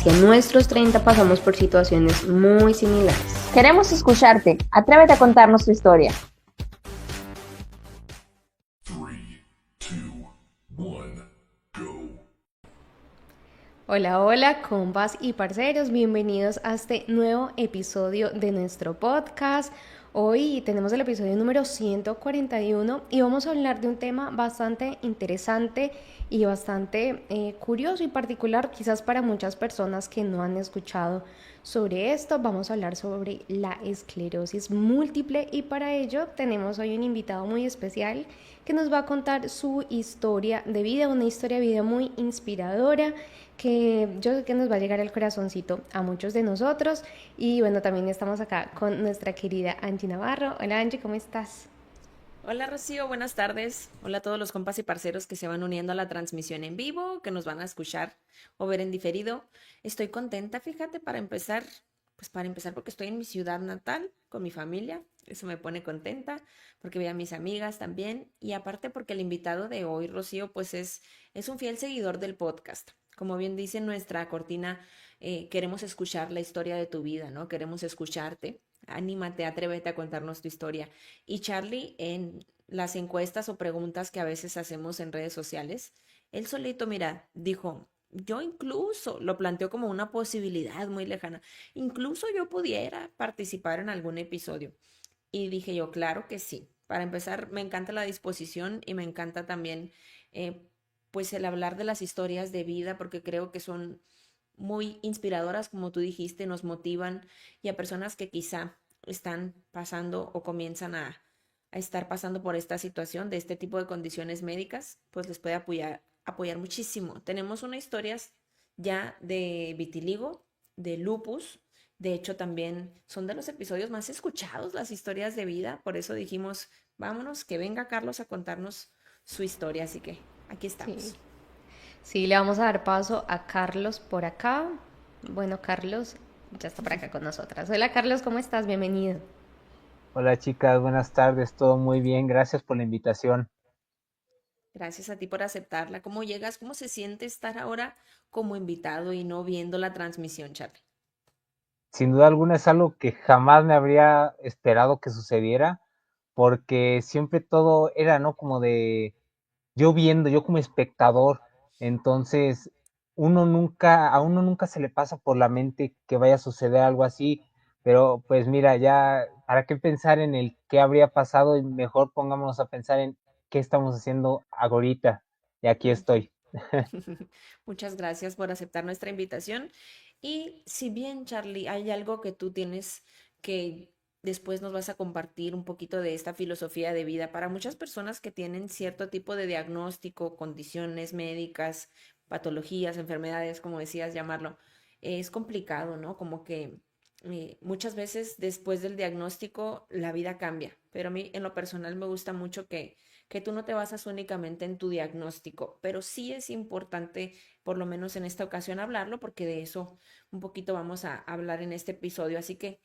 hacia nuestros 30 pasamos por situaciones muy similares. Queremos escucharte. Atrévete a contarnos tu historia. 3, 2, 1, go. Hola, hola, compas y parceros, bienvenidos a este nuevo episodio de nuestro podcast. Hoy tenemos el episodio número 141 y vamos a hablar de un tema bastante interesante y bastante curioso y particular, quizás para muchas personas que no han escuchado sobre esto. Vamos a hablar sobre la esclerosis múltiple y para ello tenemos hoy un invitado muy especial que nos va a contar su historia de vida, una historia de vida muy inspiradora, que yo sé que nos va a llegar al corazoncito a muchos de nosotros. Y bueno, también estamos acá con nuestra querida Angie Navarro. Hola Angie, ¿cómo estás? Hola Rocío, buenas tardes. Hola a todos los compas y parceros que se van uniendo a la transmisión en vivo, que nos van a escuchar o ver en diferido. Estoy contenta, fíjate, para empezar porque estoy en mi ciudad natal con mi familia. Eso me pone contenta porque veo a mis amigas también y aparte porque el invitado de hoy, Rocío, es un fiel seguidor del podcast. Como bien dice nuestra cortina, queremos escuchar la historia de tu vida, ¿no? Queremos escucharte. Anímate, atrévete a contarnos tu historia. Y Charlie, en las encuestas o preguntas que a veces hacemos en redes sociales, él solito, mira, dijo, yo incluso lo planteó como una posibilidad muy lejana, incluso yo pudiera participar en algún episodio. Y dije yo, claro que sí. Para empezar, me encanta la disposición y me encanta también, eh, pues, el hablar de las historias de vida, porque creo que son muy inspiradoras, como tú dijiste, nos motivan y a personas que quizá están pasando o comienzan a estar pasando por esta situación de este tipo de condiciones médicas, pues les puede apoyar muchísimo. Tenemos una historia ya de vitiligo, de lupus. De hecho, también son de los episodios más escuchados las historias de vida. Por eso dijimos, vámonos, que venga Carlos a contarnos su historia. Así que aquí Sí. estamos. Sí, le vamos a dar paso a Carlos por acá. Bueno, Carlos ya está por acá con nosotras. Hola Carlos, ¿cómo estás? Bienvenido. Hola chicas, buenas tardes, todo muy bien, gracias por la invitación. Gracias a ti por aceptarla. ¿Cómo llegas? ¿Cómo se siente estar ahora como invitado y no viendo la transmisión, Charlie? Sin duda alguna es algo que jamás me habría esperado que sucediera, porque siempre todo era, ¿no? Como de yo viendo, yo como espectador, entonces a uno nunca se le pasa por la mente que vaya a suceder algo así, pero pues mira, ya, ¿para qué pensar en el qué habría pasado? Y mejor pongámonos a pensar en qué estamos haciendo ahorita, y aquí Ujú. estoy. Muchas gracias por aceptar nuestra invitación. Y si bien, Charlie, hay algo que tú tienes que después nos vas a compartir un poquito de esta filosofía de vida para muchas personas que tienen cierto tipo de diagnóstico, condiciones médicas, patologías, enfermedades, como decías llamarlo, es complicado, ¿no? Como que muchas veces después del diagnóstico la vida cambia, pero a mí en lo personal me gusta mucho que tú no te basas únicamente en tu diagnóstico, pero sí es importante, por lo menos en esta ocasión, hablarlo, porque de eso un poquito vamos a hablar en este episodio. Así que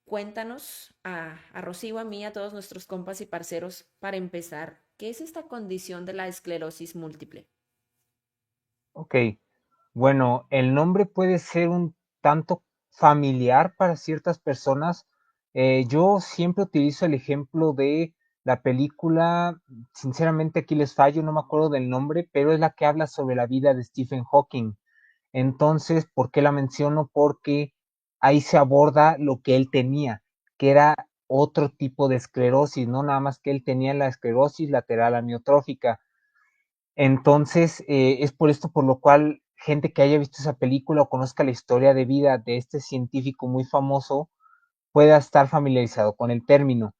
cuéntanos a Rocío, a mí, a todos nuestros compas y parceros, para empezar, ¿qué es esta condición de la esclerosis múltiple? Ok, bueno, el nombre puede ser un tanto familiar para ciertas personas. Yo siempre utilizo el ejemplo de la película, sinceramente aquí les fallo, no me acuerdo del nombre, pero es la que habla sobre la vida de Stephen Hawking. Entonces, ¿por qué la menciono? Porque ahí se aborda lo que él tenía, que era otro tipo de esclerosis, no nada más que él tenía la esclerosis lateral amiotrófica. Entonces, es por esto por lo cual gente que haya visto esa película o conozca la historia de vida de este científico muy famoso pueda estar familiarizado con el término.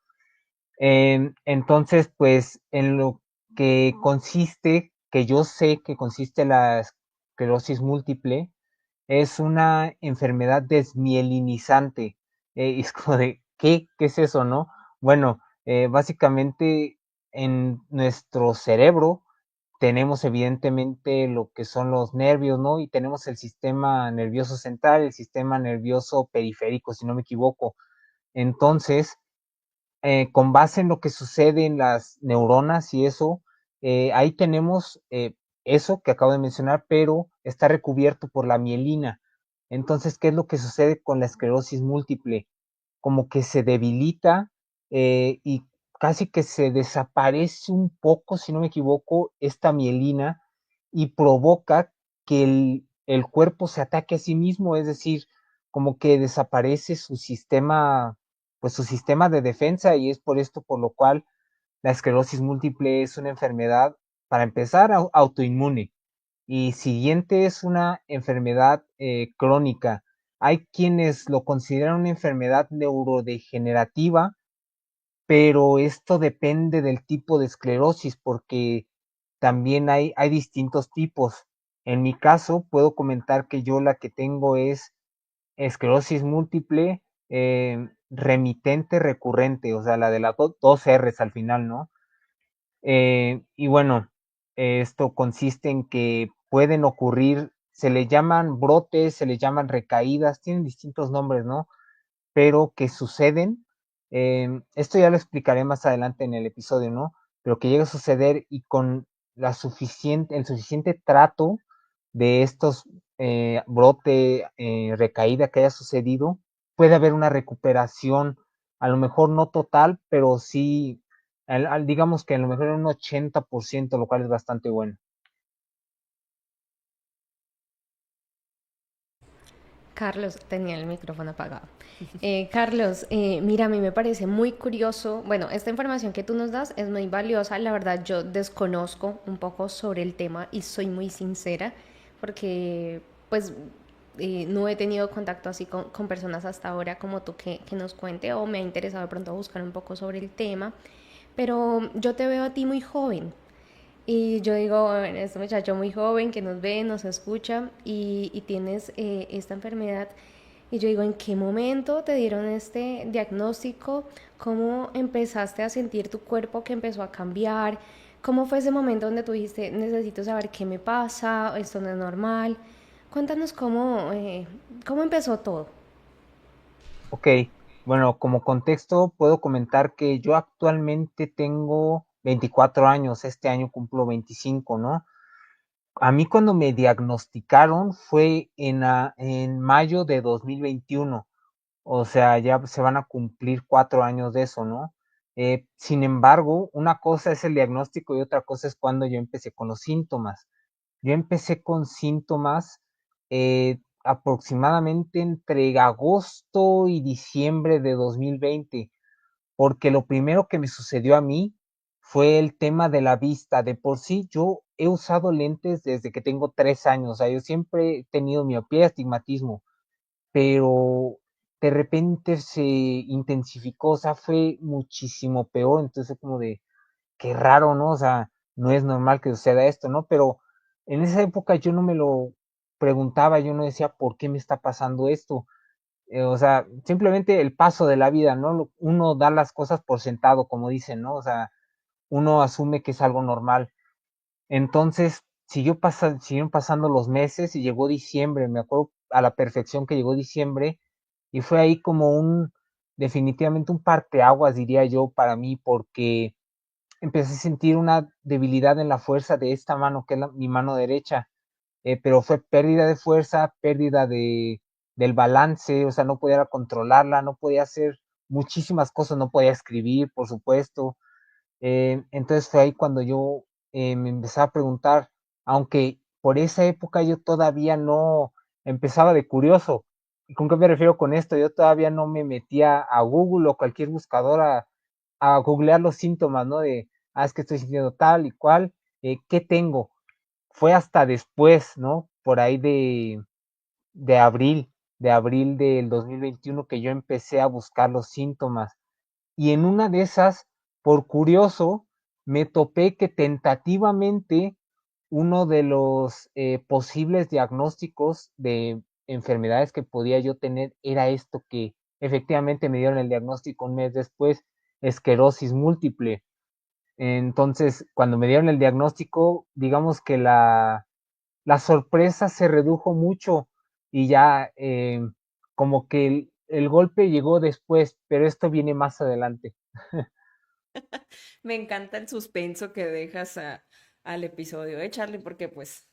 Entonces, pues en lo que consiste, que yo sé que consiste la esclerosis múltiple, es una enfermedad desmielinizante. Y es como de, ¿qué es eso, no? Bueno, básicamente en nuestro cerebro tenemos evidentemente lo que son los nervios, ¿no? Y tenemos el sistema nervioso central, el sistema nervioso periférico, si no me equivoco. Entonces, con base en lo que sucede en las neuronas y eso, ahí tenemos eso que acabo de mencionar, pero está recubierto por la mielina. Entonces, ¿qué es lo que sucede con la esclerosis múltiple? Como que se debilita y casi que se desaparece un poco, si no me equivoco, esta mielina y provoca que el cuerpo se ataque a sí mismo, es decir, como que desaparece su sistema, pues su sistema de defensa y es por esto por lo cual la esclerosis múltiple es una enfermedad, para empezar, autoinmune y siguiente es una enfermedad crónica. Hay quienes lo consideran una enfermedad neurodegenerativa, pero esto depende del tipo de esclerosis porque también hay distintos tipos. En mi caso, puedo comentar que yo la que tengo es esclerosis múltiple remitente recurrente, o sea, la de las dos R's al final, ¿no? Y bueno, esto consiste en que pueden ocurrir, se le llaman brotes, se le llaman recaídas, tienen distintos nombres, ¿no? Pero que suceden, esto ya lo explicaré más adelante en el episodio, ¿no? Pero que llega a suceder y con el suficiente trato de estos brote, recaída que haya sucedido, puede haber una recuperación, a lo mejor no total, pero sí, digamos que a lo mejor un 80%, lo cual es bastante bueno. Carlos, tenía el micrófono apagado. Carlos, mira, a mí me parece muy curioso, bueno, esta información que tú nos das es muy valiosa, la verdad yo desconozco un poco sobre el tema y soy muy sincera porque pues no he tenido contacto así con personas hasta ahora como tú que nos cuente o me ha interesado de pronto buscar un poco sobre el tema, pero yo te veo a ti muy joven. Y yo digo, bueno, este muchacho muy joven que nos ve, nos escucha y tienes esta enfermedad. Y yo digo, ¿en qué momento te dieron este diagnóstico? ¿Cómo empezaste a sentir tu cuerpo que empezó a cambiar? ¿Cómo fue ese momento donde tú dijiste, necesito saber qué me pasa, esto no es normal? Cuéntanos cómo empezó todo. Ok, bueno, como contexto puedo comentar que yo actualmente tengo 24 años, este año cumplo 25, ¿no? A mí cuando me diagnosticaron fue en mayo de 2021, o sea, ya se van a cumplir 4 años de eso, ¿no? Sin embargo, una cosa es el diagnóstico y otra cosa es cuando yo empecé con los síntomas. Yo empecé con síntomas aproximadamente entre agosto y diciembre de 2020, porque lo primero que me sucedió a mí fue el tema de la vista. De por sí, yo he usado lentes desde que tengo 3 años, o sea, yo siempre he tenido miopía y astigmatismo, pero de repente se intensificó, o sea, fue muchísimo peor, entonces como de, qué raro, ¿no? O sea, no es normal que suceda esto, ¿no? Pero en esa época yo no me lo preguntaba, yo no decía, ¿por qué me está pasando esto? O sea, simplemente el paso de la vida, ¿no? Uno da las cosas por sentado, como dicen, ¿no? O sea, uno asume que es algo normal. Entonces, siguieron pasando los meses y llegó diciembre, me acuerdo a la perfección que llegó diciembre y fue ahí como definitivamente un parteaguas, diría yo, para mí, porque empecé a sentir una debilidad en la fuerza de esta mano, que es mi mano derecha, pero fue pérdida de fuerza, del balance, o sea, no podía controlarla, no podía hacer muchísimas cosas, no podía escribir, por supuesto. Entonces fue ahí cuando yo me empezaba a preguntar, aunque por esa época yo todavía no empezaba de curioso. ¿Y con qué me refiero con esto? Yo todavía no me metía a Google o cualquier buscador a googlear los síntomas, ¿no? Es que estoy sintiendo tal y cual, ¿qué tengo? Fue hasta después, ¿no? Por ahí de abril, de abril del 2021 que yo empecé a buscar los síntomas. Y en una de esas, por curioso, me topé que tentativamente uno de los posibles diagnósticos de enfermedades que podía yo tener era esto que efectivamente me dieron el diagnóstico un mes después, esclerosis múltiple. Entonces, cuando me dieron el diagnóstico, digamos que la sorpresa se redujo mucho y ya como que el golpe llegó después, pero esto viene más adelante. Me encanta el suspenso que dejas al episodio, Charlie? Porque pues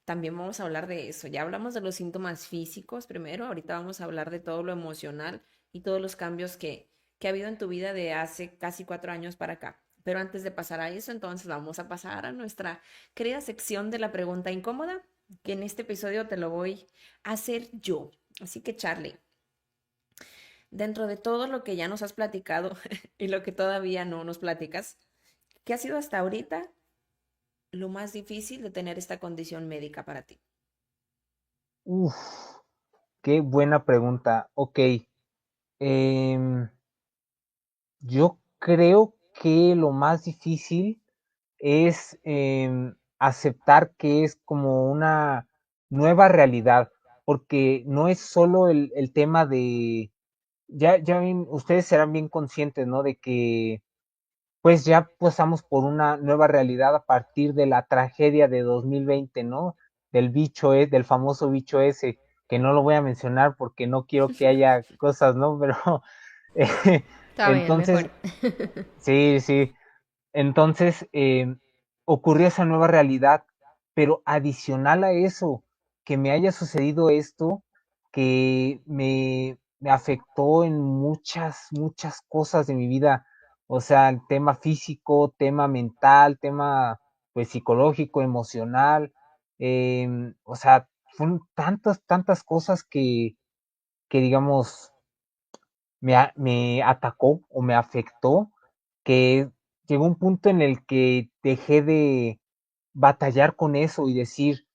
también vamos a hablar de eso. Ya hablamos de los síntomas físicos primero, ahorita vamos a hablar de todo lo emocional y todos los cambios que ha habido en tu vida de hace casi 4 años para acá. Pero antes de pasar a eso, entonces vamos a pasar a nuestra querida sección de la pregunta incómoda, que en este episodio te lo voy a hacer yo. Así que, Charlie, dentro de todo lo que ya nos has platicado y lo que todavía no nos platicas, ¿qué ha sido hasta ahorita lo más difícil de tener esta condición médica para ti? Uf, qué buena pregunta. Ok, em, yo creo que lo más difícil es aceptar que es como una nueva realidad, porque no es solo el tema de, ustedes serán bien conscientes, ¿no? De que pues ya pasamos por una nueva realidad a partir de la tragedia de 2020, ¿no? Del bicho, del famoso bicho ese, que no lo voy a mencionar porque no quiero que haya cosas, ¿no? Pero eh, Está bien, entonces, mejor. sí, sí, entonces ocurrió esa nueva realidad, pero adicional a eso, que me haya sucedido esto, que me afectó en muchas, muchas cosas de mi vida, o sea, el tema físico, tema mental, tema pues psicológico, emocional, o sea, fueron tantas, tantas cosas que digamos, me atacó o me afectó, que llegó un punto en el que dejé de batallar con eso y decir,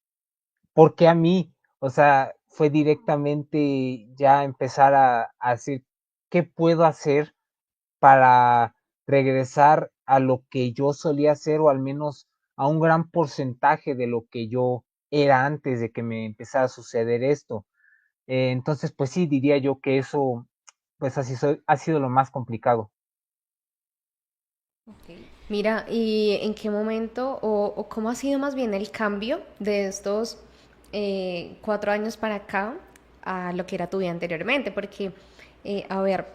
¿por qué a mí? O sea, fue directamente ya empezar a decir, ¿qué puedo hacer para regresar a lo que yo solía hacer o al menos a un gran porcentaje de lo que yo era antes de que me empezara a suceder esto? Entonces, pues sí, diría yo que eso, pues así ha sido lo más complicado. Mira, ¿y en qué momento o cómo ha sido más bien el cambio de estos 4 años para acá a lo que era tu vida anteriormente? Porque, a ver,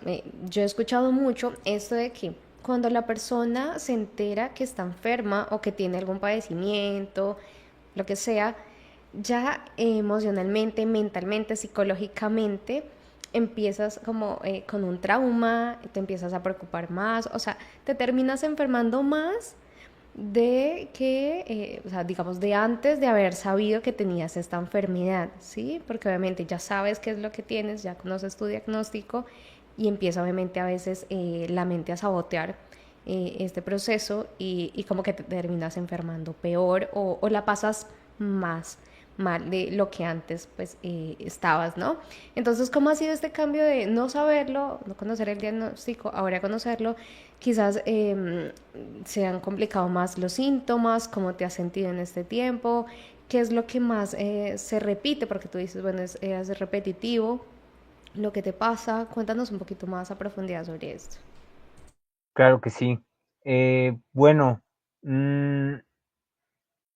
yo he escuchado mucho esto de que cuando la persona se entera que está enferma o que tiene algún padecimiento, lo que sea, ya emocionalmente, mentalmente, psicológicamente, empiezas como con un trauma, te empiezas a preocupar más, o sea, te terminas enfermando más de que, o sea, digamos, de antes de haber sabido que tenías esta enfermedad, ¿sí? Porque obviamente ya sabes qué es lo que tienes, ya conoces tu diagnóstico y empieza obviamente a veces la mente a sabotear este proceso y como que te terminas enfermando peor o la pasas más mal de lo que antes pues estabas, ¿no? Entonces, ¿cómo ha sido este cambio de no saberlo, no conocer el diagnóstico, ahora conocerlo? Quizás se han complicado más los síntomas, cómo te has sentido en este tiempo, qué es lo que más se repite, porque tú dices, bueno, es repetitivo lo que te pasa. Cuéntanos un poquito más a profundidad sobre esto. Claro que sí. Bueno, mm,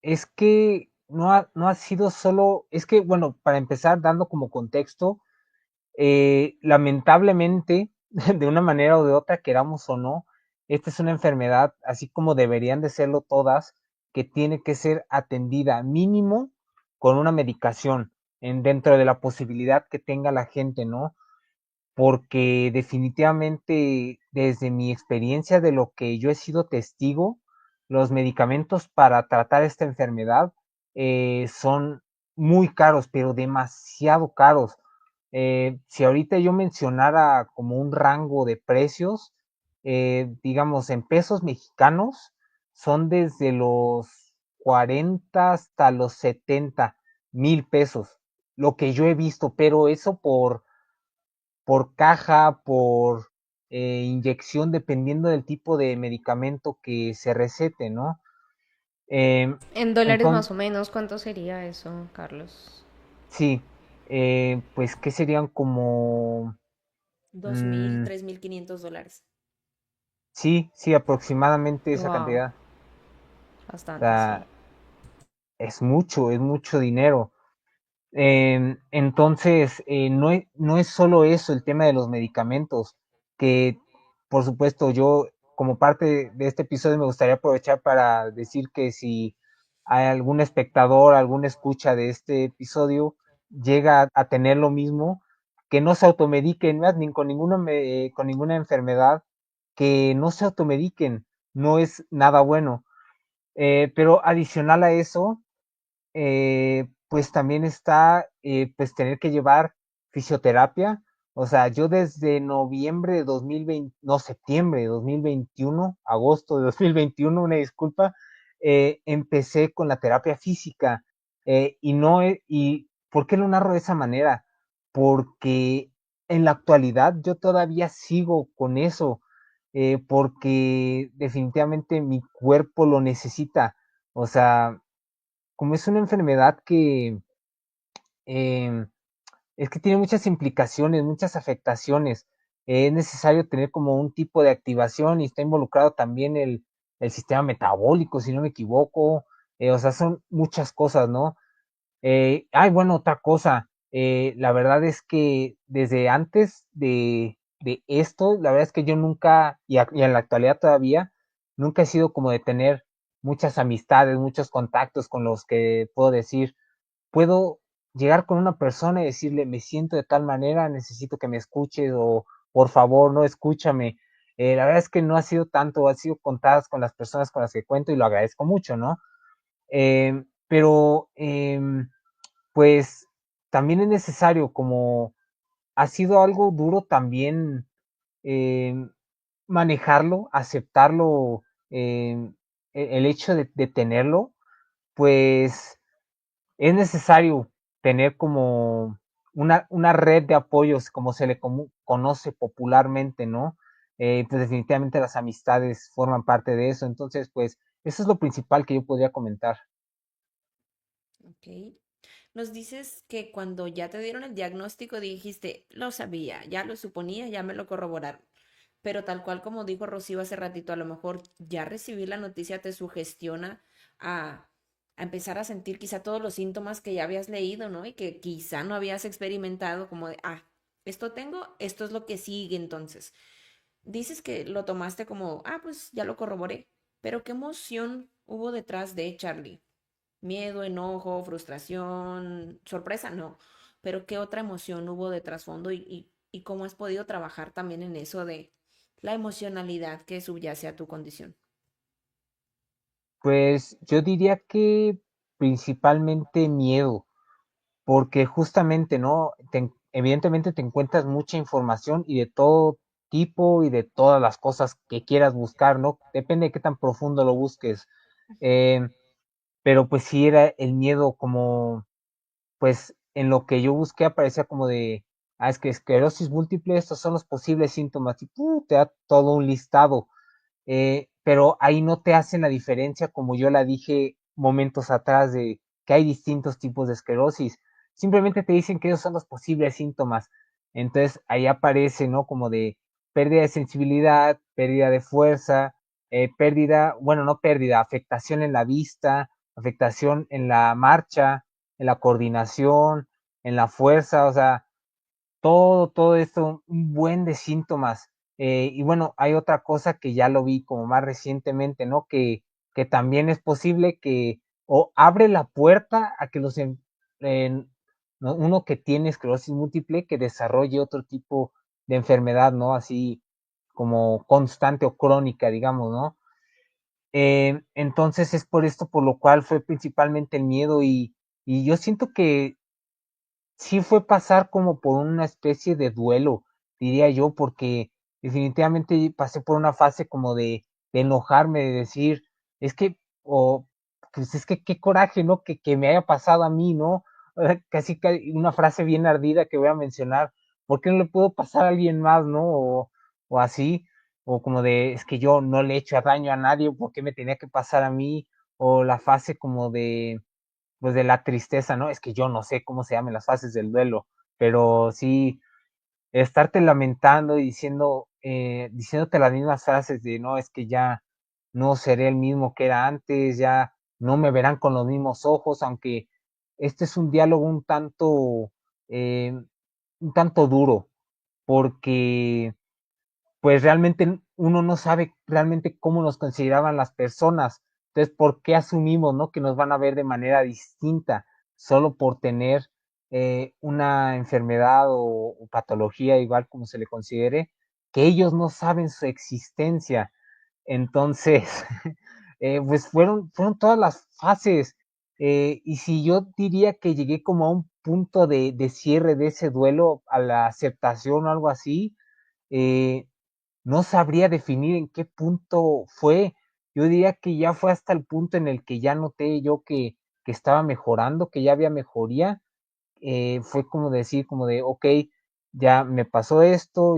es que no ha sido solo, es que, bueno, para empezar, dando como contexto, lamentablemente, de una manera o de otra, queramos o no, esta es una enfermedad, así como deberían de serlo todas, que tiene que ser atendida mínimo con una medicación, dentro de la posibilidad que tenga la gente, ¿no? Porque definitivamente desde mi experiencia de lo que yo he sido testigo, los medicamentos para tratar esta enfermedad son muy caros, pero demasiado caros. Si ahorita yo mencionara como un rango de precios, digamos en pesos mexicanos, son desde los 40 hasta los 70,000 pesos, lo que yo he visto, pero eso por caja, por inyección, dependiendo del tipo de medicamento que se recete, ¿no? En dólares Entonces, más o menos, ¿cuánto sería eso, Carlos? sí, pues, ¿qué serían como? 2.000, Mm, 3.500 dólares. sí, sí, aproximadamente esa Wow, cantidad. O bastante, sí. sea, es mucho dinero. Entonces, no es solo eso el tema de los medicamentos, que por supuesto yo como parte de este episodio me gustaría aprovechar para decir que si a algún espectador, algún escucha de este episodio llega a tener lo mismo, que no se automediquen más ni con ninguna enfermedad, que no se automediquen, no es nada bueno. Pero adicional a eso, pues también está pues tener que llevar fisioterapia. O sea, yo desde noviembre de 2020, no, septiembre de 2021, agosto de 2021, una disculpa, empecé con la terapia física. Y no, y ¿por qué lo narro de esa manera? Porque en la actualidad yo todavía sigo con eso, porque definitivamente mi cuerpo lo necesita. O sea, como es una enfermedad que em, es que tiene muchas implicaciones, muchas afectaciones, es necesario tener como un tipo de activación y está involucrado también el sistema metabólico, si no me equivoco, o sea, son muchas cosas, ¿no? Bueno, otra cosa, la verdad es que desde antes de esto, la verdad es que yo nunca, y en la actualidad todavía, nunca he sido como de tener muchas amistades, muchos contactos con los que puedo decir, puedo llegar con una persona y decirle, me siento de tal manera, necesito que me escuches o por favor, no escúchame. La verdad es que no ha sido tanto, ha sido contadas con las personas con las que cuento y lo agradezco mucho, ¿no? Pero pues también es necesario, como ha sido algo duro también eh, manejarlo, aceptarlo, el hecho de tenerlo, pues es necesario tener como una red de apoyos, como se le conoce popularmente, ¿no? Pues definitivamente las amistades forman parte de eso. Entonces, pues eso es lo principal que yo podría comentar. Ok. Nos dices que cuando ya te dieron el diagnóstico dijiste, lo sabía, ya lo suponía, ya me lo corroboraron. Pero tal cual como dijo Rocío hace ratito, a lo mejor ya recibir la noticia te sugestiona a, a empezar a sentir quizá todos los síntomas que ya habías leído, ¿no? Y que quizá no habías experimentado, como de, esto tengo, esto es lo que sigue entonces. Dices que lo tomaste como, pues ya lo corroboré, pero ¿qué emoción hubo detrás de Charlie? Miedo, enojo, frustración, sorpresa, no. Pero ¿qué otra emoción hubo de trasfondo y cómo has podido trabajar también en eso de la emocionalidad que subyace a tu condición? Pues yo diría que principalmente miedo, porque justamente, ¿no? Evidentemente te encuentras mucha información y de todo tipo y de todas las cosas que quieras buscar, ¿no? Depende de qué tan profundo lo busques. Eh, pero pues sí era el miedo como, pues en lo que yo busqué aparecía como de, es que esclerosis múltiple, estos son los posibles síntomas y te da todo un listado, pero ahí no te hacen la diferencia como yo la dije momentos atrás de que hay distintos tipos de esclerosis. Simplemente te dicen que esos son los posibles síntomas. Entonces ahí aparece, ¿no? Como de pérdida de sensibilidad, pérdida de fuerza, pérdida, bueno, no pérdida, afectación en la vista, afectación en la marcha, en la coordinación, en la fuerza, o sea, todo esto, un buen de síntomas. Y bueno, hay otra cosa que ya lo vi como más recientemente, ¿no? Que también es posible que o abre la puerta a que ¿no? Uno que tiene esclerosis múltiple que desarrolle otro tipo de enfermedad, ¿no? Así como constante o crónica, digamos, ¿no? Entonces es por esto por lo cual fue principalmente el miedo y yo siento que sí fue pasar como por una especie de duelo, diría yo, porque definitivamente pasé por una fase como de enojarme, de decir, es que, o, pues es que qué coraje, ¿no? Que me haya pasado a mí, ¿no? Casi una frase bien ardida que voy a mencionar, ¿por qué no le puedo pasar a alguien más, ¿no? O así, o como de, es que yo no le he hecho daño a nadie, ¿por qué me tenía que pasar a mí? O la fase como de pues de la tristeza, ¿no? Es que yo no sé cómo se llaman las fases del duelo, pero sí, estarte lamentando y diciéndote las mismas frases de, no, es que ya no seré el mismo que era antes, ya no me verán con los mismos ojos, aunque este es un diálogo eh, un tanto duro, porque pues realmente uno no sabe realmente cómo nos consideraban las personas, Entonces, ¿por qué asumimos, ¿no? Que nos van a ver de manera distinta solo por tener una enfermedad o patología, igual como se le considere, que ellos no saben su existencia? Entonces, pues fueron todas las fases. Y si yo diría que llegué como a un punto de cierre de ese duelo, a la aceptación o algo así, eh, no sabría definir en qué punto fue. Yo diría que ya fue hasta el punto en el que ya noté yo que estaba mejorando, que ya había mejoría. Fue como decir, como de, ok, ya me pasó esto,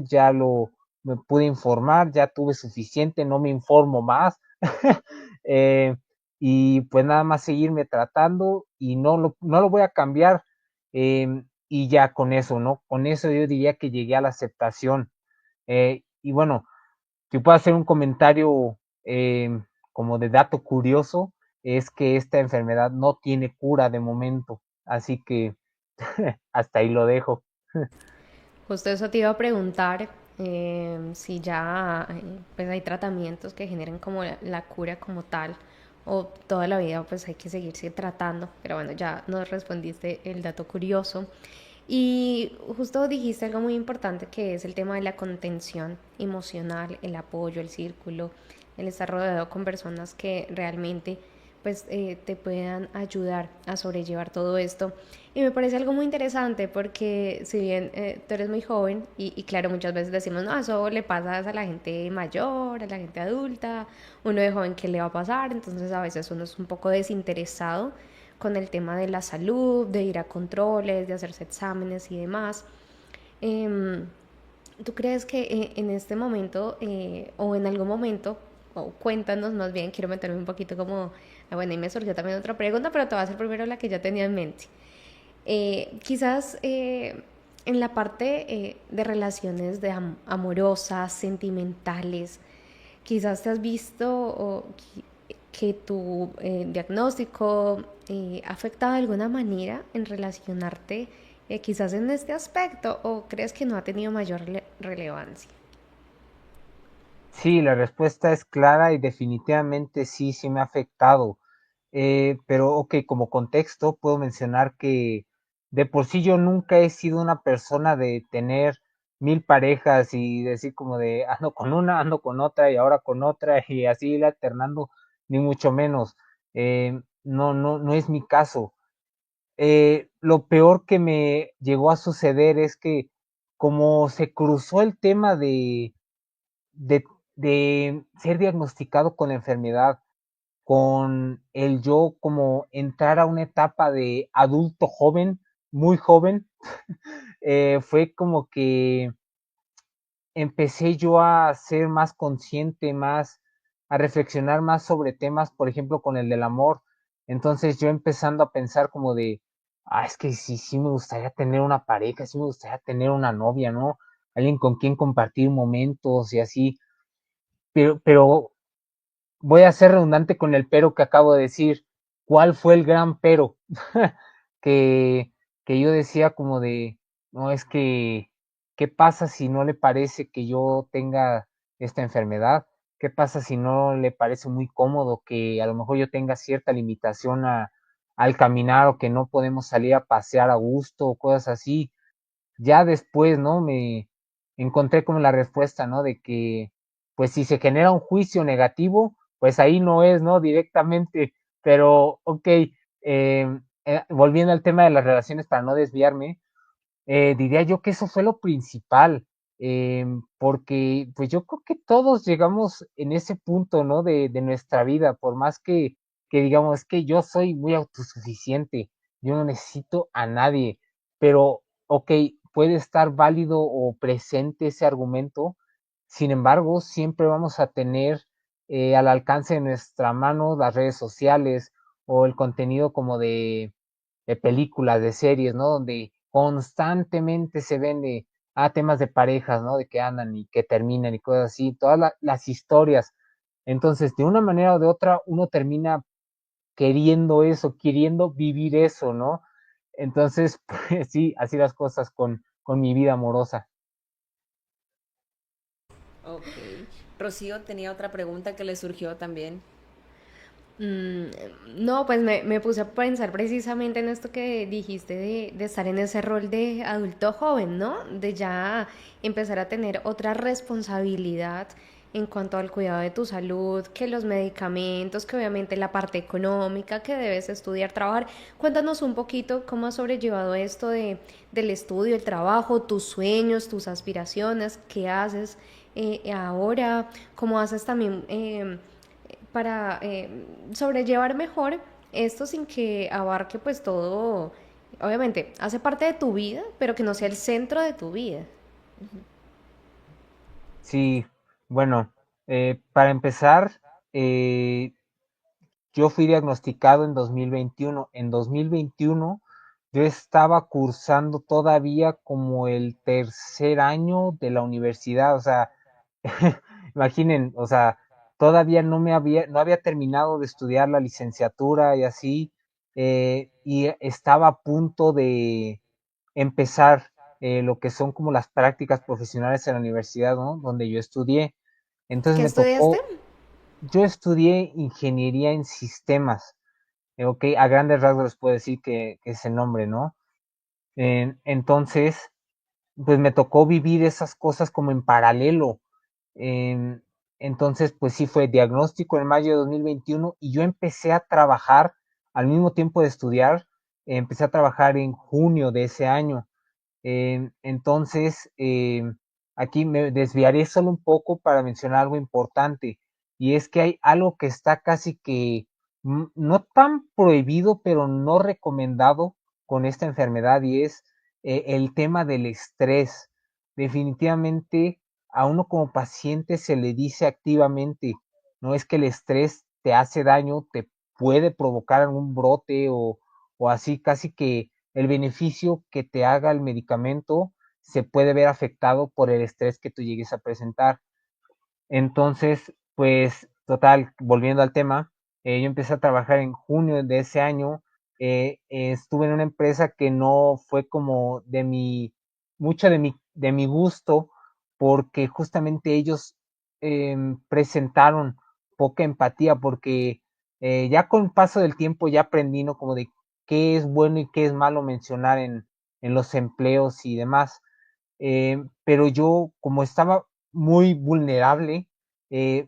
me pude informar, ya tuve suficiente, no me informo más. Eh, y pues nada más seguirme tratando y no lo voy a cambiar. Y ya con eso, ¿no? Con eso yo diría que llegué a la aceptación. Y bueno, si puedo hacer un comentario como de dato curioso, es que esta enfermedad no tiene cura de momento, así que hasta ahí lo dejo. Justo eso te iba a preguntar, si ya pues hay tratamientos que generen como la cura como tal o toda la vida pues hay que seguirse tratando, pero bueno, ya nos respondiste el dato curioso y justo dijiste algo muy importante que es el tema de la contención emocional, el apoyo, el círculo, el estar rodeado con personas que realmente pues te puedan ayudar a sobrellevar todo esto. Y me parece algo muy interesante porque si bien tú eres muy joven y claro, muchas veces decimos, no, eso le pasa a la gente mayor, a la gente adulta, uno de joven, ¿qué le va a pasar? Entonces a veces uno es un poco desinteresado con el tema de la salud, de ir a controles, de hacerse exámenes y demás. Em, ¿Tú crees que en este momento o en algún momento, o cuéntanos más bien, quiero meterme un poquito como, bueno, y me surgió también otra pregunta, pero te voy a hacer primero la que ya tenía en mente. Quizás en la parte de relaciones de amorosas, sentimentales, quizás te has visto que tu diagnóstico ha afectado de alguna manera en relacionarte quizás en este aspecto o crees que no ha tenido mayor relevancia. Sí, la respuesta es clara y definitivamente sí, sí me ha afectado. Pero, ok, como contexto, puedo mencionar que de por sí yo nunca he sido una persona de tener 1000 parejas y decir como de ando con una, ando con otra y ahora con otra y así ir alternando, ni mucho menos. No es mi caso. Lo peor que me llegó a suceder es que como se cruzó el tema de, de ser diagnosticado con la enfermedad, con el yo como entrar a una etapa de adulto joven, muy joven, fue como que empecé yo a ser más consciente, más a reflexionar más sobre temas, por ejemplo, con el del amor. Entonces yo empezando a pensar como de, es que sí, sí me gustaría tener una pareja, sí me gustaría tener una novia, ¿no? Alguien con quien compartir momentos y así. Pero voy a ser redundante con el pero que acabo de decir. ¿Cuál fue el gran pero? que, que yo decía como de, no, es que, ¿qué pasa si no le parece que yo tenga esta enfermedad? ¿Qué pasa si no le parece muy cómodo que a lo mejor yo tenga cierta limitación al caminar o que no podemos salir a pasear a gusto o cosas así? Ya después, ¿no? Me encontré como la respuesta, ¿no? De que, pues si se genera un juicio negativo, pues ahí no es, ¿no? Directamente, pero, ok, volviendo al tema de las relaciones para no desviarme, diría yo que eso fue lo principal, porque pues yo creo que todos llegamos en ese punto, ¿no? De nuestra vida, por más que digamos, es que yo soy muy autosuficiente, yo no necesito a nadie, pero, ok, puede estar válido o presente ese argumento, sin embargo, siempre vamos a tener al alcance de nuestra mano las redes sociales o el contenido como de películas, de series, ¿no? Donde constantemente se ven temas de parejas, ¿no? De que andan y que terminan y cosas así, todas las historias. Entonces, de una manera o de otra, uno termina queriendo eso, queriendo vivir eso, ¿no? Entonces, pues sí, así las cosas con mi vida amorosa. Ok. Rocío tenía otra pregunta que le surgió también. Mm, no, pues me puse a pensar precisamente en esto que dijiste de estar en ese rol de adulto joven, ¿no? De ya empezar a tener otra responsabilidad en cuanto al cuidado de tu salud, que los medicamentos, que obviamente la parte económica, que debes estudiar, trabajar. Cuéntanos un poquito cómo has sobrellevado esto del estudio, el trabajo, tus sueños, tus aspiraciones, qué haces ahora, cómo haces también para sobrellevar mejor esto sin que abarque pues todo, obviamente, hace parte de tu vida, pero que no sea el centro de tu vida. Ujú. Sí, bueno, para empezar, eh, yo fui diagnosticado en 2021. En 2021 yo estaba cursando todavía como el tercer año de la universidad, o sea, imaginen, o sea, todavía no había terminado de estudiar la licenciatura y así, y estaba a punto de empezar lo que son como las prácticas profesionales en la universidad, ¿no? Donde yo estudié. Entonces ¿Qué me estudiaste? tocó, yo estudié ingeniería en sistemas. Ok, a grandes rasgos les puedo decir que es el nombre, ¿no? Entonces, pues me tocó vivir esas cosas como en paralelo. En- entonces, pues sí fue diagnóstico en mayo de 2021 y yo empecé a trabajar al mismo tiempo de estudiar, empecé a trabajar en junio de ese año. Entonces, aquí me desviaré solo un poco para mencionar algo importante, y es que hay algo que está casi que no tan prohibido, pero no recomendado con esta enfermedad, y es el tema del estrés. Definitivamente a uno como paciente se le dice activamente, no es que el estrés te hace daño, te puede provocar algún brote o así, casi que el beneficio que te haga el medicamento se puede ver afectado por el estrés que tú llegues a presentar. Entonces, pues, total, volviendo al tema, yo empecé a trabajar en junio de ese año. Estuve en una empresa que no fue como mucho de mi gusto, porque justamente ellos presentaron poca empatía, porque ya con el paso del tiempo ya aprendí, ¿no? Como de qué es bueno y qué es malo mencionar en los empleos y demás. Pero yo, como estaba muy vulnerable, eh,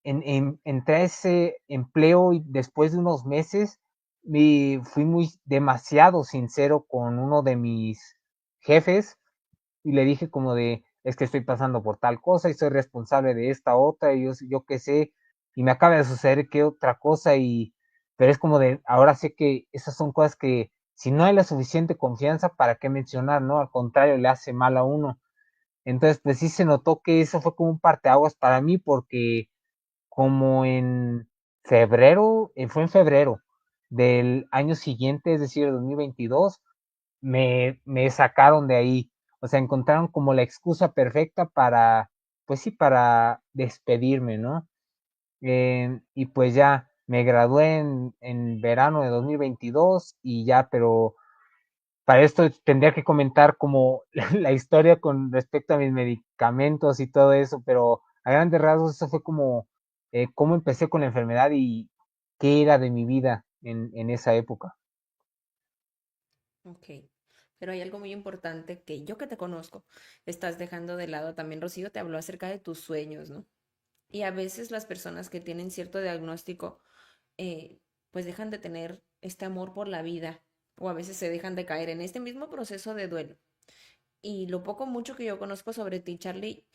entré a ese empleo y después de unos meses fui muy demasiado sincero con uno de mis jefes y le dije como de, es que estoy pasando por tal cosa y soy responsable de esta otra y yo qué sé, y me acaba de suceder que otra cosa pero es como de, ahora sé que esas son cosas que si no hay la suficiente confianza, ¿para qué mencionar, no? Al contrario, le hace mal a uno. Entonces, pues sí se notó que eso fue como un parteaguas para mí porque como en febrero, fue en febrero del año siguiente, es decir, 2022, me sacaron de ahí. O sea, encontraron como la excusa perfecta para, pues sí, para despedirme, ¿no? Y pues ya me gradué en verano de 2022 y ya, pero para esto tendría que comentar como la historia con respecto a mis medicamentos y todo eso, pero a grandes rasgos eso fue como cómo empecé con la enfermedad y qué era de mi vida en esa época. Ok, pero hay algo muy importante que yo que te conozco, estás dejando de lado. También Rocío te habló acerca de tus sueños, ¿no? Y a veces las personas que tienen cierto diagnóstico, pues dejan de tener este amor por la vida o a veces se dejan de caer en este mismo proceso de duelo. Y lo poco mucho que yo conozco sobre ti, Charlie,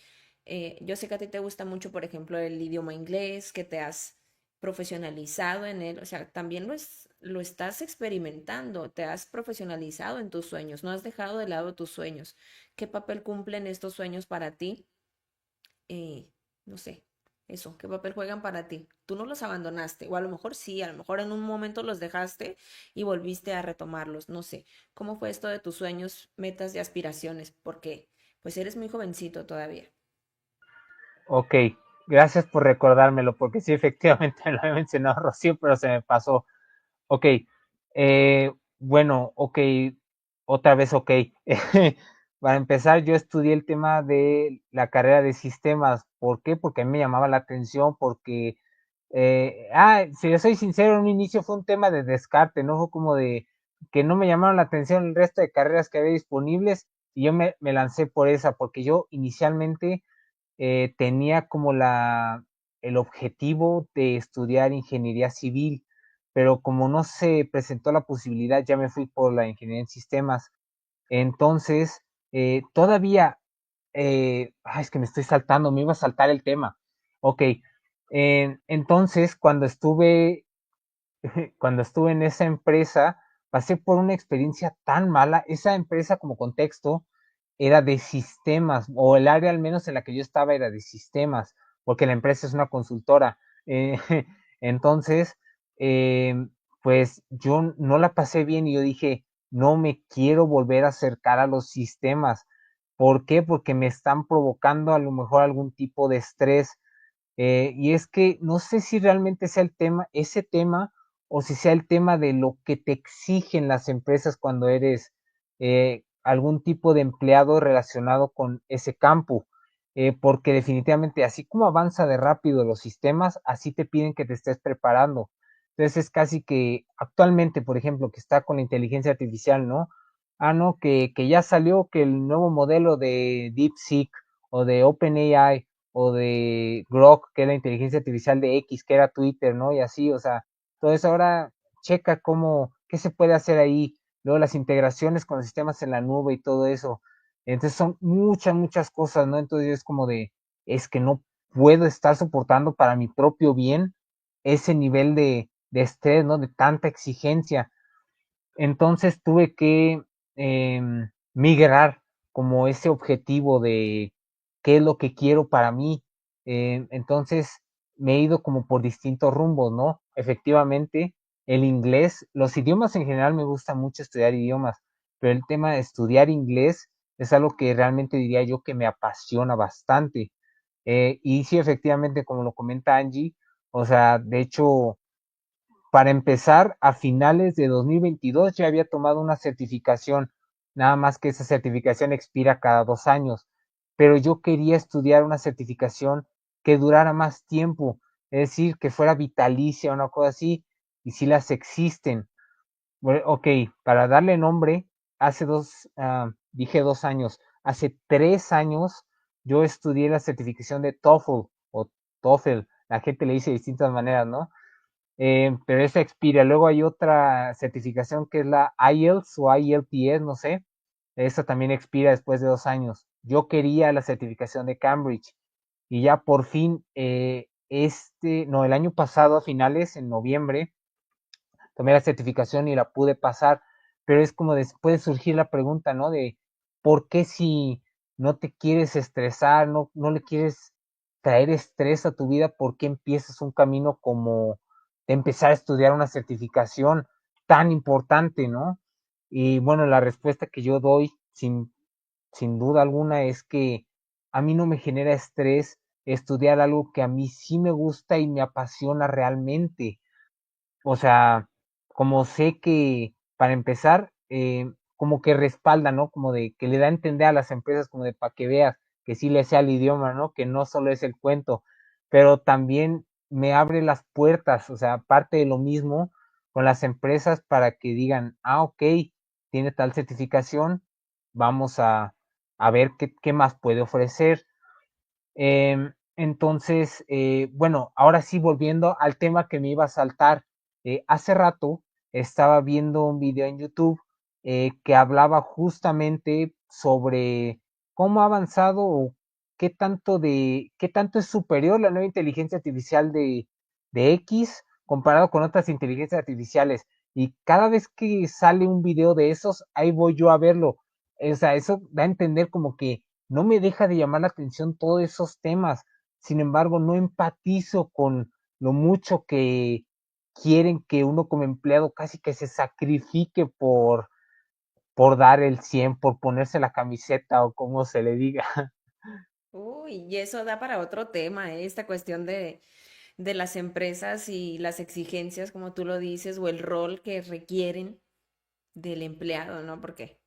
yo sé que a ti te gusta mucho, por ejemplo, el idioma inglés, que te has profesionalizado en él, o sea, también lo estás experimentando, te has profesionalizado en tus sueños, no has dejado de lado tus sueños. ¿Qué papel cumplen estos sueños para ti? No sé, eso, ¿qué papel juegan para ti? Tú no los abandonaste, o a lo mejor sí, a lo mejor en un momento los dejaste y volviste a retomarlos, no sé. ¿Cómo fue esto de tus sueños, metas y aspiraciones? Porque pues eres muy jovencito todavía. Ok, gracias por recordármelo, porque sí, efectivamente lo había mencionado Rocío, pero se me pasó. Ok, bueno, ok, otra vez ok. Para empezar, yo estudié el tema de la carrera de sistemas. ¿Por qué? Porque a mí me llamaba la atención, porque Si yo soy sincero, en un inicio fue un tema de descarte, ¿no? Fue como de que no me llamaron la atención el resto de carreras que había disponibles y yo me lancé por esa, porque yo inicialmente tenía como el objetivo de estudiar ingeniería civil, pero como no se presentó la posibilidad, ya me fui por la ingeniería en sistemas. Entonces, todavía, es que me estoy saltando, me iba a saltar el tema. Ok, entonces cuando estuve en esa empresa, pasé por una experiencia tan mala. Esa empresa, como contexto, era de sistemas, o el área al menos en la que yo estaba era de sistemas, porque la empresa es una consultora. Eh, entonces, eh, pues yo no la pasé bien y yo dije, no me quiero volver a acercar a los sistemas. ¿Por qué? Porque me están provocando a lo mejor algún tipo de estrés. Y es que no sé si realmente sea ese tema, o si sea el tema de lo que te exigen las empresas cuando eres algún tipo de empleado relacionado con ese campo. Porque definitivamente, así como avanza de rápido los sistemas, así te piden que te estés preparando. Entonces es casi que actualmente, por ejemplo, que está con la inteligencia artificial, ¿no? No, que ya salió que el nuevo modelo de DeepSeek o de OpenAI o de Grok, que es la inteligencia artificial de X, que era Twitter, ¿no? Y así, o sea, todo eso ahora checa qué se puede hacer ahí, luego las integraciones con los sistemas en la nube y todo eso. Entonces son muchas, muchas cosas, ¿no? Entonces es como es que no puedo estar soportando para mi propio bien ese nivel de estrés, ¿no? De tanta exigencia. Entonces tuve que migrar como ese objetivo de qué es lo que quiero para mí. Entonces me he ido como por distintos rumbos, ¿no? Efectivamente, el inglés, los idiomas en general me gusta mucho estudiar idiomas, pero el tema de estudiar inglés es algo que realmente diría yo que me apasiona bastante. Y sí, efectivamente, como lo comenta Angie, o sea, de hecho, para empezar, a finales de 2022 ya había tomado una certificación, nada más que esa certificación expira cada 2 años, pero yo quería estudiar una certificación que durara más tiempo, es decir, que fuera vitalicia o una cosa así, y si las existen. Bueno, ok, para darle nombre, dije 2 años, hace 3 años yo estudié la certificación de TOEFL o TOEFL, la gente le dice de distintas maneras, ¿no? Pero esa expira. Luego hay otra certificación que es la IELTS o IELTS, no sé. Esa también expira después de 2 años. Yo quería la certificación de Cambridge y ya por fin, no, el año pasado a finales, en noviembre, tomé la certificación y la pude pasar, pero es como puede surgir la pregunta, ¿no? De por qué si no te quieres estresar, no le quieres traer estrés a tu vida, ¿por qué empiezas un camino como de empezar a estudiar una certificación tan importante, ¿no? Y bueno, la respuesta que yo doy sin duda alguna es que a mí no me genera estrés estudiar algo que a mí sí me gusta y me apasiona realmente. O sea, como sé que para empezar, como que respalda, ¿no? Como de que le da a entender a las empresas como de para que veas que sí le sea el idioma, ¿no? Que no solo es el cuento, pero también me abre las puertas, o sea, parte de lo mismo con las empresas para que digan, ok, tiene tal certificación, vamos a ver qué más puede ofrecer. Entonces, bueno, ahora sí, volviendo al tema que me iba a saltar, hace rato estaba viendo un video en YouTube que hablaba justamente sobre cómo ha avanzado o qué tanto es superior la nueva inteligencia artificial de X comparado con otras inteligencias artificiales. Y cada vez que sale un video de esos, ahí voy yo a verlo. O sea, eso da a entender como que no me deja de llamar la atención todos esos temas. Sin embargo, no empatizo con lo mucho que quieren que uno como empleado casi que se sacrifique por dar el 100, por ponerse la camiseta o como se le diga. Uy, y eso da para otro tema, ¿eh? Esta cuestión de las empresas y las exigencias, como tú lo dices, o el rol que requieren del empleado, ¿no? Porque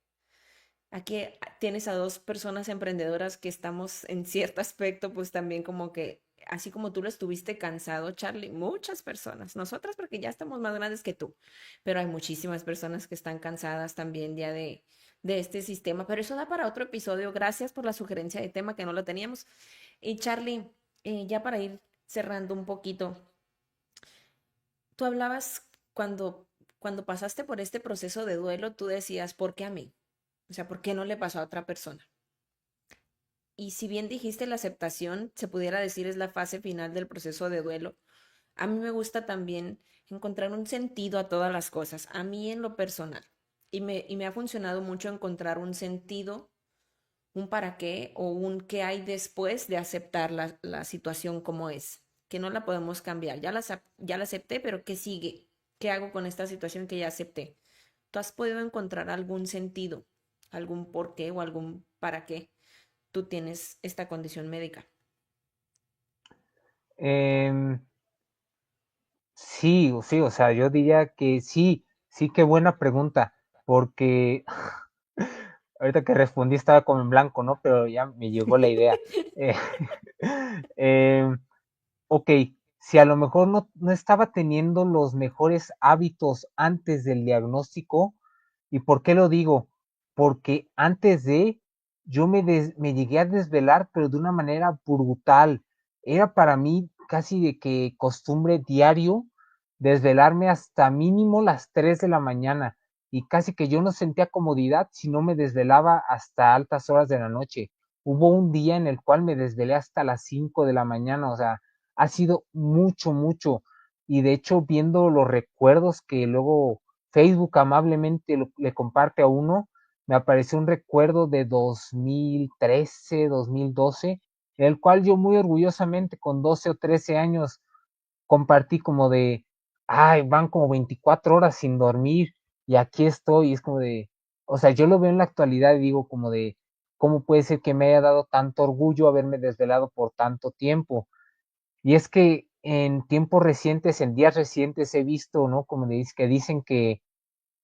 aquí tienes a dos personas emprendedoras que estamos en cierto aspecto, pues también como que así como tú lo estuviste cansado, Charlie, muchas personas, nosotras porque ya estamos más grandes que tú, pero hay muchísimas personas que están cansadas también ya de este sistema, pero eso da para otro episodio. Gracias por la sugerencia de tema que no lo teníamos. Y Charlie, ya para ir cerrando un poquito, tú hablabas cuando pasaste por este proceso de duelo, tú decías, ¿por qué a mí? O sea, ¿por qué no le pasó a otra persona? Y si bien dijiste la aceptación, se pudiera decir es la fase final del proceso de duelo, a mí me gusta también encontrar un sentido a todas las cosas, a mí en lo personal. Y me ha funcionado mucho encontrar un sentido, un para qué o un qué hay después de aceptar la situación como es, que no la podemos cambiar. Ya la acepté, pero ¿qué sigue? ¿Qué hago con esta situación que ya acepté? ¿Tú has podido encontrar algún sentido, algún por qué o algún para qué tú tienes esta condición médica? Em, sí, sí, o sea, yo diría que sí, sí, qué buena pregunta, porque ahorita que respondí estaba como en blanco, ¿no? Pero ya me llegó la idea. Eh, em, ok, si a lo mejor no estaba teniendo los mejores hábitos antes del diagnóstico, ¿y por qué lo digo? Porque antes de, me llegué a desvelar, pero de una manera brutal. Era para mí casi de que costumbre diario desvelarme hasta mínimo las 3 de la mañana y casi que yo no sentía comodidad si no me desvelaba hasta altas horas de la noche. Hubo un día en el cual me desvelé hasta las 5 de la mañana, o sea, ha sido mucho, mucho. Y de hecho, viendo los recuerdos que luego Facebook amablemente le comparte a uno, me apareció un recuerdo de 2013, 2012, el cual yo muy orgullosamente con 12 o 13 años compartí como de, ay, van como 24 horas sin dormir y aquí estoy, y es como de, o sea, yo lo veo en la actualidad y digo como de, ¿cómo puede ser que me haya dado tanto orgullo haberme desvelado por tanto tiempo? Y es que en tiempos recientes, en días recientes he visto, ¿no? Como que dicen que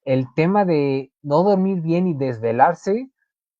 el tema de no dormir bien y desvelarse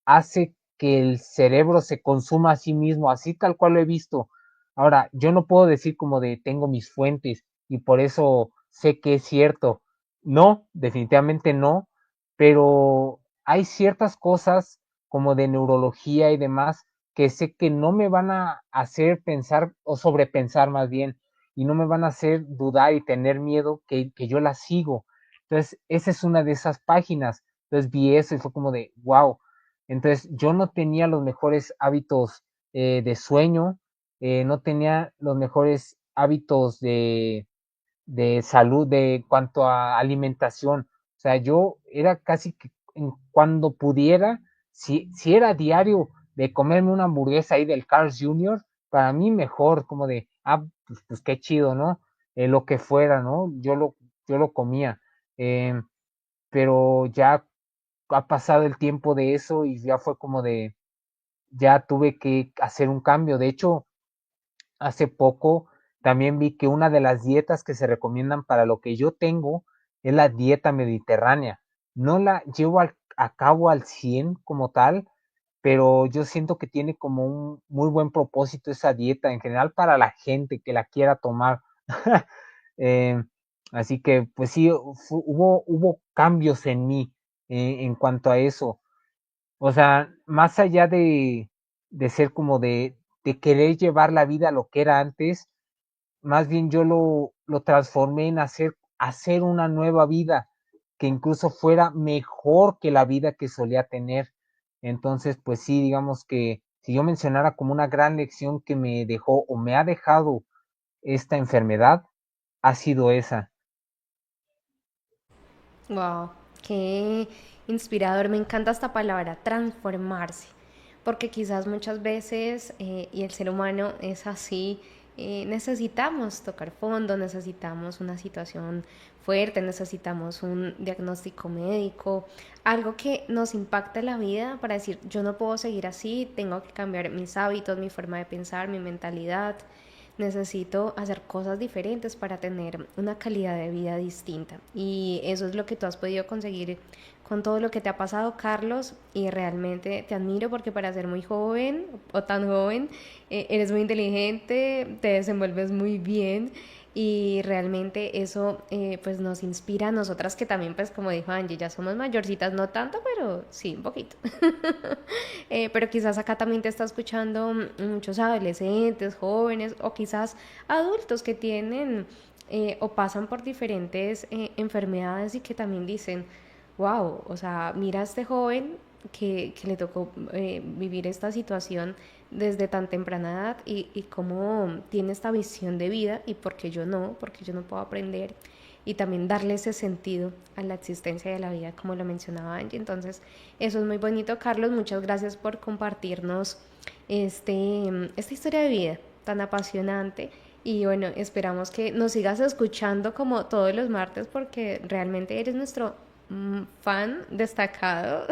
hace que el cerebro se consuma a sí mismo, así tal cual lo he visto. Ahora, yo no puedo decir como de tengo mis fuentes y por eso sé que es cierto. No, definitivamente no, pero hay ciertas cosas como de neurología y demás que sé que no me van a hacer pensar o sobrepensar más bien y no me van a hacer dudar y tener miedo que yo la sigo. Entonces, esa es una de esas páginas. Entonces vi eso y fue como de, wow. Entonces, yo no tenía los mejores hábitos de sueño, no tenía los mejores hábitos de salud de cuanto a alimentación. O sea, yo era casi que cuando pudiera, si era diario de comerme una hamburguesa ahí del Carl's Jr., para mí mejor, como de, pues qué chido, ¿no? Lo que fuera, ¿no? Yo lo comía. Eh, pero ya ha pasado el tiempo de eso y ya fue como de, ya tuve que hacer un cambio. De hecho, hace poco también vi que una de las dietas que se recomiendan para lo que yo tengo es la dieta mediterránea. No la llevo a cabo al 100 como tal, pero yo siento que tiene como un muy buen propósito esa dieta en general para la gente que la quiera tomar. Eh, así que, pues sí, hubo cambios en mí en cuanto a eso. O sea, más allá de ser como de querer llevar la vida a lo que era antes, más bien yo lo transformé en hacer una nueva vida que incluso fuera mejor que la vida que solía tener. Entonces, pues sí, digamos que si yo mencionara como una gran lección que me dejó o me ha dejado esta enfermedad, ha sido esa. Wow, qué inspirador. Me encanta esta palabra, transformarse, porque quizás muchas veces, y el ser humano es así, necesitamos tocar fondo, necesitamos una situación fuerte, necesitamos un diagnóstico médico, algo que nos impacte la vida para decir, yo no puedo seguir así, tengo que cambiar mis hábitos, mi forma de pensar, mi mentalidad. necesito hacer cosas diferentes para tener una calidad de vida distinta. Y eso es lo que tú has podido conseguir con todo lo que te ha pasado, Carlos, y realmente te admiro porque para ser muy joven o tan joven, eres muy inteligente, te desenvuelves muy bien y realmente eso pues nos inspira a nosotras que también pues como dijo Angie, ya somos mayorcitas, no tanto, pero sí, un poquito. Pero quizás acá también te está escuchando muchos adolescentes, jóvenes o quizás adultos que tienen o pasan por diferentes enfermedades y que también dicen, wow, o sea, mira a este joven que le tocó vivir esta situación desde tan temprana edad y cómo tiene esta visión de vida y por qué yo no puedo aprender y también darle ese sentido a la existencia de la vida, como lo mencionaba Angie. Entonces, eso es muy bonito, Carlos. Muchas gracias por compartirnos esta historia de vida tan apasionante. Y bueno, esperamos que nos sigas escuchando como todos los martes porque realmente eres nuestro fan destacado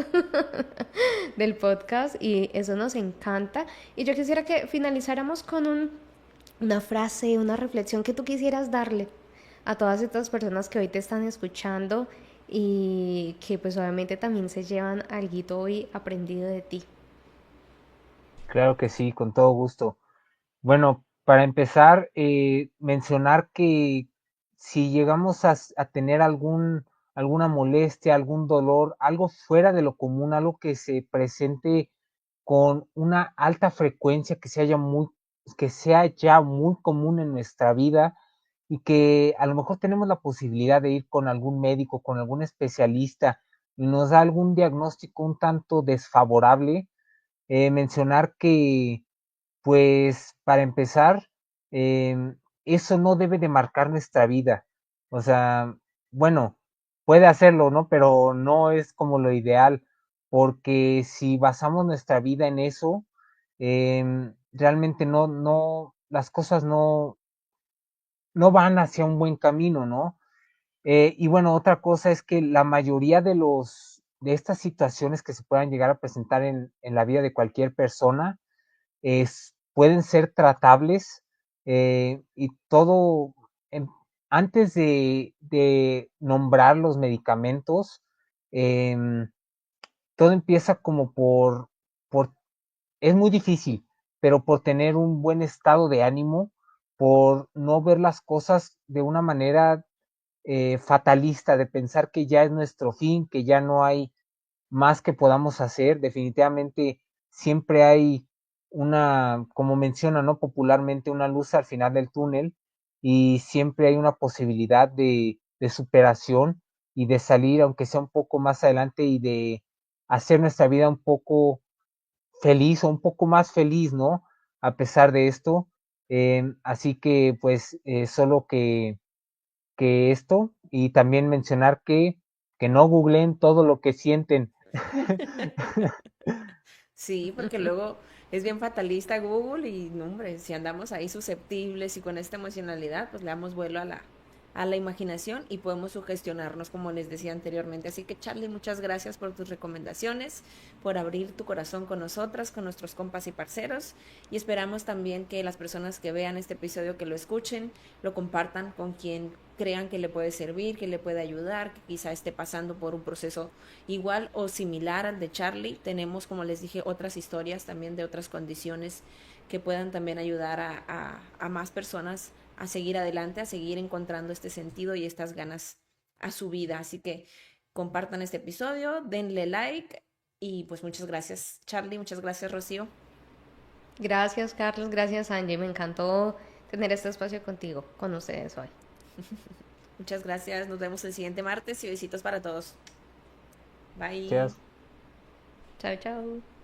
del podcast y eso nos encanta. Y yo quisiera que finalizáramos con una frase, una reflexión que tú quisieras darle a todas estas personas que hoy te están escuchando y que pues obviamente también se llevan algo hoy aprendido de ti. Claro que sí, con todo gusto. Bueno, para empezar, mencionar que si llegamos a tener alguna molestia, algún dolor, algo fuera de lo común, algo que se presente con una alta frecuencia, que sea ya muy común en nuestra vida y que a lo mejor tenemos la posibilidad de ir con algún médico, con algún especialista y nos da algún diagnóstico un tanto desfavorable, mencionar que pues para empezar, eso no debe de marcar nuestra vida. O sea, bueno, puede hacerlo, ¿no? Pero no es como lo ideal, porque si basamos nuestra vida en eso, realmente las cosas no van hacia un buen camino, ¿no? Y bueno, otra cosa es que la mayoría de estas situaciones que se puedan llegar a presentar en la vida de cualquier persona, pueden ser tratables y todo, em, antes de nombrar los medicamentos, em, todo empieza como por, es muy difícil, pero por tener un buen estado de ánimo, por no ver las cosas de una manera fatalista, de pensar que ya es nuestro fin, que ya no hay más que podamos hacer. Definitivamente siempre hay como menciona, ¿no? Popularmente, una luz al final del túnel y siempre hay una posibilidad de superación y de salir, aunque sea un poco más adelante y de hacer nuestra vida un poco feliz o un poco más feliz, ¿no? A pesar de esto. Así que, pues, solo que esto y también mencionar que no googleen todo lo que sienten. Sí, porque luego es bien fatalista Google y, no, hombre, si andamos ahí susceptibles y con esta emocionalidad, pues le damos vuelo a la imaginación y podemos sugestionarnos, como les decía anteriormente. Así que, Charlie, muchas gracias por tus recomendaciones, por abrir tu corazón con nosotras, con nuestros compas y parceros. Y esperamos también que las personas que vean este episodio, que lo escuchen, lo compartan con quien crean que le puede servir, que le puede ayudar, que quizá esté pasando por un proceso igual o similar al de Charlie. Tenemos, como les dije, otras historias también de otras condiciones que puedan también ayudar a más personas a seguir adelante, a seguir encontrando este sentido y estas ganas a su vida. Así que compartan este episodio, denle like y pues muchas gracias Charlie, muchas gracias Rocío. Gracias, Carlos. Gracias, Angie. Me encantó tener este espacio contigo, con ustedes hoy. Muchas gracias, nos vemos el siguiente martes y besitos para todos. Bye. Gracias. Chao, chao.